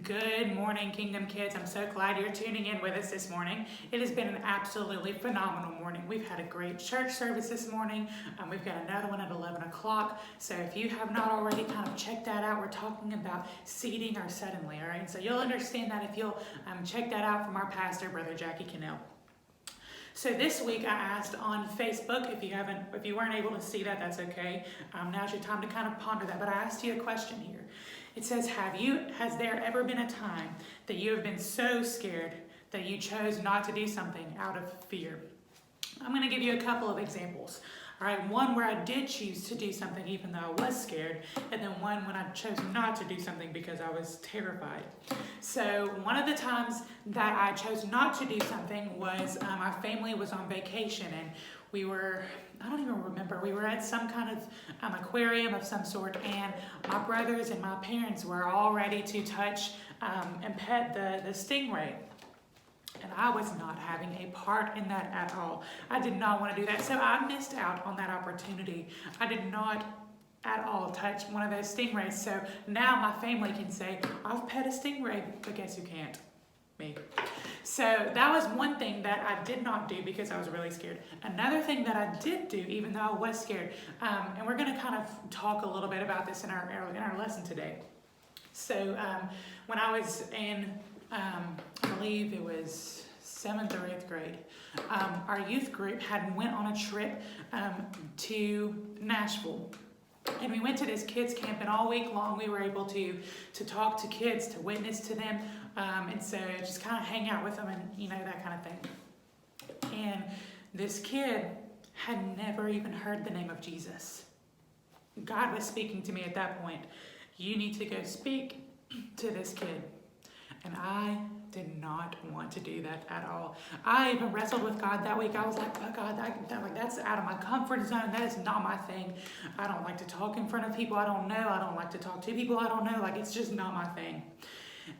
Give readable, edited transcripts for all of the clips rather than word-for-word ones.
Good morning, Kingdom Kids. I'm so glad you're tuning in with us this morning. It has been an absolutely phenomenal morning. We've had a great church service this morning. We've got another one at 11 o'clock. So if you have not already kind of checked that out, we're talking about seeding our suddenly, all right? So you'll understand that if you'll check that out from our pastor, Brother Jackie Cannell. So this week I asked on Facebook, if you weren't able to see that, that's okay. Now's your time to kind of ponder that. But I asked you a question here. It says, has there ever been a time that you have been so scared that you chose not to do something out of fear? I'm going to give you a couple of examples. All right, one where I did choose to do something even though I was scared, and then one when I chose not to do something because I was terrified. So one of the times that I chose not to do something was our family was on vacation, and we were, I don't even remember, we were at some kind of aquarium of some sort, and my brothers and my parents were all ready to touch and pet the stingray. And I was not having a part in that at all. I did not want to do that. So I missed out on that opportunity. I did not at all touch one of those stingrays. So now my family can say, I've pet a stingray, but guess who can't? Me. So that was one thing that I did not do because I was really scared. Another thing that I did do, even though I was scared, and we're going to kind of talk a little bit about this in our lesson today. So when I was in I believe it was 7th or 8th grade, our youth group had went on a trip to Nashville. And we went to this kids camp, and all week long we were able to talk to kids, to witness to them, and so just kind of hang out with them and, that kind of thing. And this kid had never even heard the name of Jesus. God was speaking to me at that point. You need to go speak to this kid. And I did not want to do that at all. I even wrestled with God that week. I was like, oh God, that's out of my comfort zone. That is not my thing. I don't like to talk in front of people I don't know. I don't like to talk to people I don't know. It's just not my thing.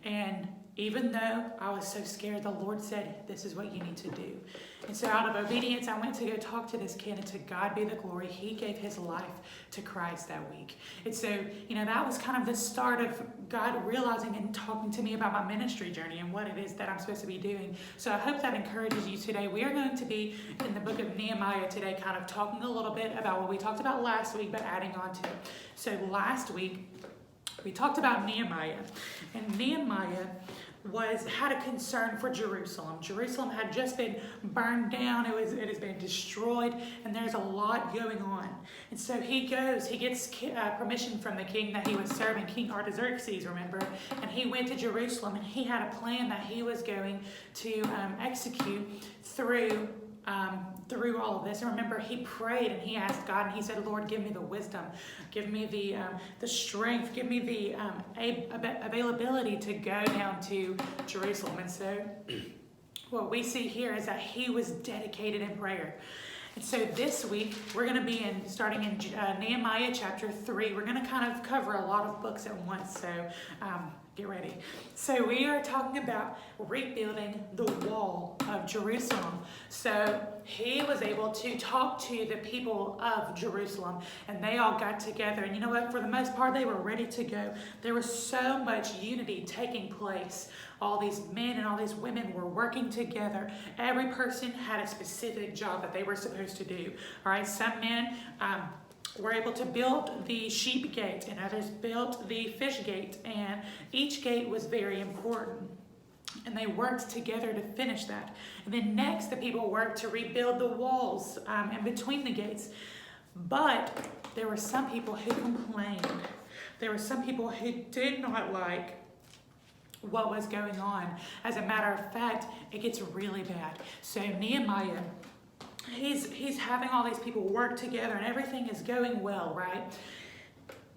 And even though I was so scared, the Lord said, this is what you need to do. And so out of obedience, I went to go talk to this kid, and to God be the glory. He gave his life to Christ that week. And so, that was kind of the start of God realizing and talking to me about my ministry journey and what it is that I'm supposed to be doing. So I hope that encourages you today. We are going to be in the book of Nehemiah today, kind of talking a little bit about what we talked about last week, but adding on to it. So last week, we talked about Nehemiah, and Nehemiah had a concern for Jerusalem. Jerusalem had just been burned down. It has been destroyed, and there's a lot going on. And so he gets permission from the king that he was serving, King Artaxerxes, remember? And he went to Jerusalem, and he had a plan that he was going to execute through all of this. And remember, he prayed and he asked God, and he said, Lord, give me the wisdom, give me the strength, give me the availability to go down to Jerusalem. And so what we see here is that he was dedicated in prayer. And so this week, we're going to be starting in Nehemiah chapter 3. We're going to kind of cover a lot of books at once, so get ready. So we are talking about rebuilding the wall of Jerusalem. So he was able to talk to the people of Jerusalem, and they all got together. And you know what? For the most part, they were ready to go. There was so much unity taking place. All these men and all these women were working together. Every person had a specific job that they were supposed to do. All right, some men were able to build the sheep gate, and others built the fish gate, and each gate was very important. And they worked together to finish that. And then next, the people worked to rebuild the walls in between the gates. But there were some people who complained. There were some people who did not like what was going on. As a matter of fact, it gets really bad. So Nehemiah, he's having all these people work together, and everything is going well, right?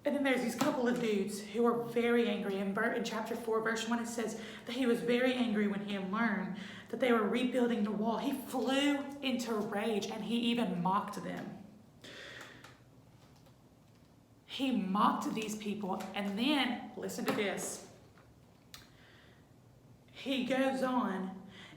And then there's these couple of dudes who are very angry. In chapter 4, verse 1, it says that he was very angry when he learned that they were rebuilding the wall. He flew into rage, and he even mocked them. He mocked these people, and then, listen to this. He goes on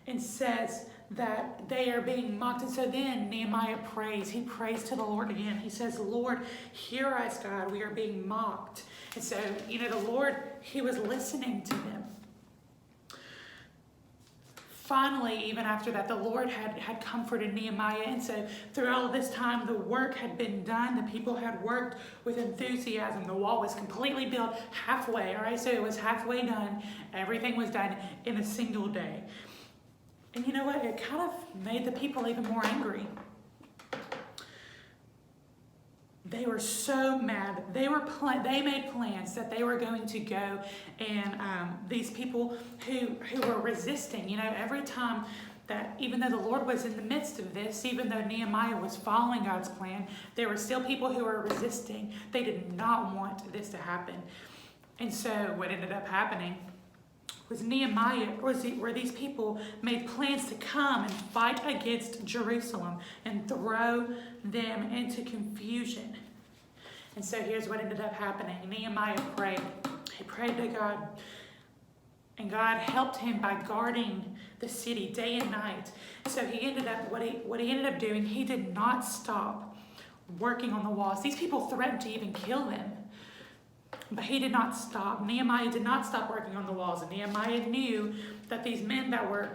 and says that they are being mocked. And so then Nehemiah prays. He prays to the Lord again. He says, Lord, hear us, God. We are being mocked. And so, the Lord, he was listening to them. Finally, even after that, the Lord had comforted Nehemiah. And so through all of this time, the work had been done. The people had worked with enthusiasm. The wall was completely built halfway. All right, so it was halfway done. Everything was done in a single day. And you know what? It kind of made the people even more angry. They were so mad. They made plans that they were going to go and these people who were resisting, every time that, even though the Lord was in the midst of this, even though Nehemiah was following God's plan, there were still people who were resisting. They did not want this to happen. And so what ended up happening was where these people made plans to come and fight against Jerusalem and throw them into confusion. And so here's what ended up happening. Nehemiah prayed. He prayed to God. And God helped him by guarding the city day and night. So he ended up, what he ended up doing, he did not stop working on the walls. These people threatened to even kill them. But he did not stop. Nehemiah did not stop working on the walls. And Nehemiah knew that these men that were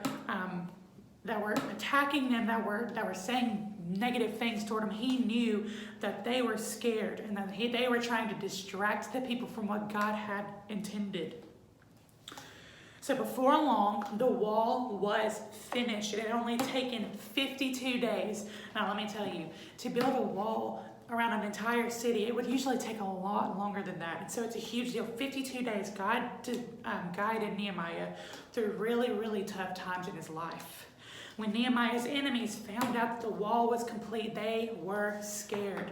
attacking them, that were saying negative things toward him, he knew that they were scared and that they were trying to distract the people from what God had intended. So before long, the wall was finished. It had only taken 52 days. Now let me tell you, to build a wall around an entire city, it would usually take a lot longer than that. And so it's a huge deal. 52 days, God guided Nehemiah through really, really tough times in his life. When Nehemiah's enemies found out that the wall was complete, they were scared.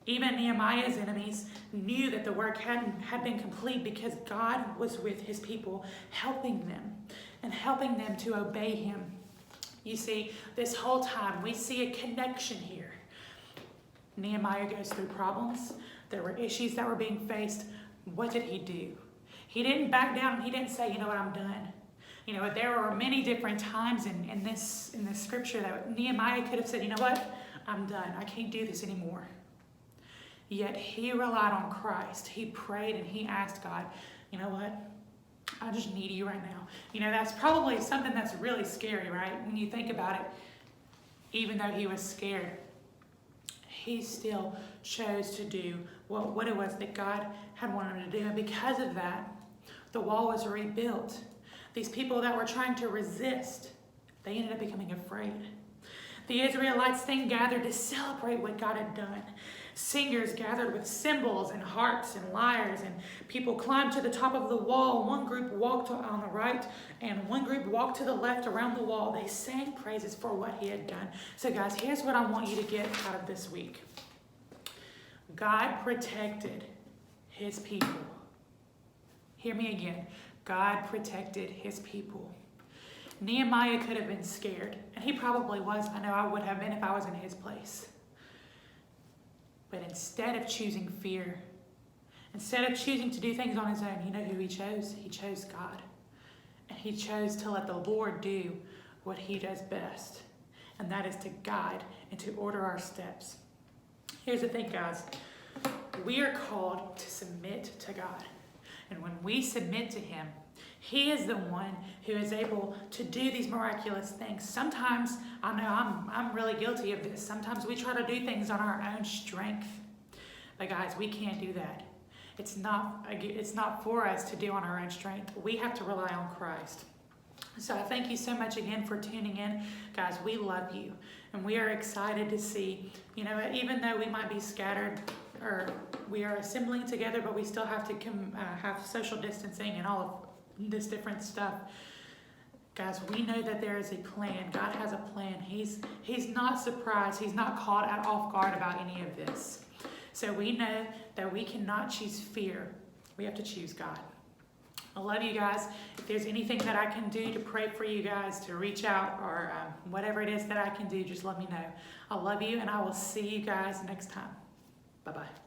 Even Nehemiah's enemies knew that the work had been complete because God was with his people, helping them and helping them to obey him. You see, this whole time we see a connection here. Nehemiah goes through problems. There were issues that were being faced. What did he do? He didn't back down. He didn't say, I'm done. There were many different times in this scripture that Nehemiah could have said, I'm done. I can't do this anymore. Yet he relied on Christ. He prayed and he asked God, I just need you right now. That's probably something that's really scary, right? When you think about it, even though he was scared, he still chose to do what it was that God had wanted him to do. And because of that, the wall was rebuilt. These people that were trying to resist, they ended up becoming afraid. The Israelites then gathered to celebrate what God had done. Singers gathered with cymbals and harps and lyres, and people climbed to the top of the wall. One group walked on the right, and one group walked to the left around the wall. They sang praises for what he had done. So guys, here's what I want you to get out of this week. God protected his people. Hear me again. God protected his people. Nehemiah could have been scared, and he probably was. I know I would have been if I was in his place. But instead of choosing fear, instead of choosing to do things on his own, you know who he chose? He chose God. And he chose to let the Lord do what he does best. And that is to guide and to order our steps. Here's the thing, guys. We are called to submit to God. And when we submit to him, he is the one who is able to do these miraculous things. Sometimes, I know I'm really guilty of this. Sometimes we try to do things on our own strength. But guys, we can't do that. It's not for us to do on our own strength. We have to rely on Christ. So I thank you so much again for tuning in. Guys, we love you. And we are excited to see, even though we might be scattered or we are assembling together, but we still have to have social distancing and all of this different stuff. Guys, we know that there is a plan. God has a plan. He's not surprised. He's not caught off guard about any of this. So we know that we cannot choose fear. We have to choose God. I love you guys. If there's anything that I can do to pray for you guys, to reach out, or whatever it is that I can do, just let me know. I love you, and I will see you guys next time. Bye-bye.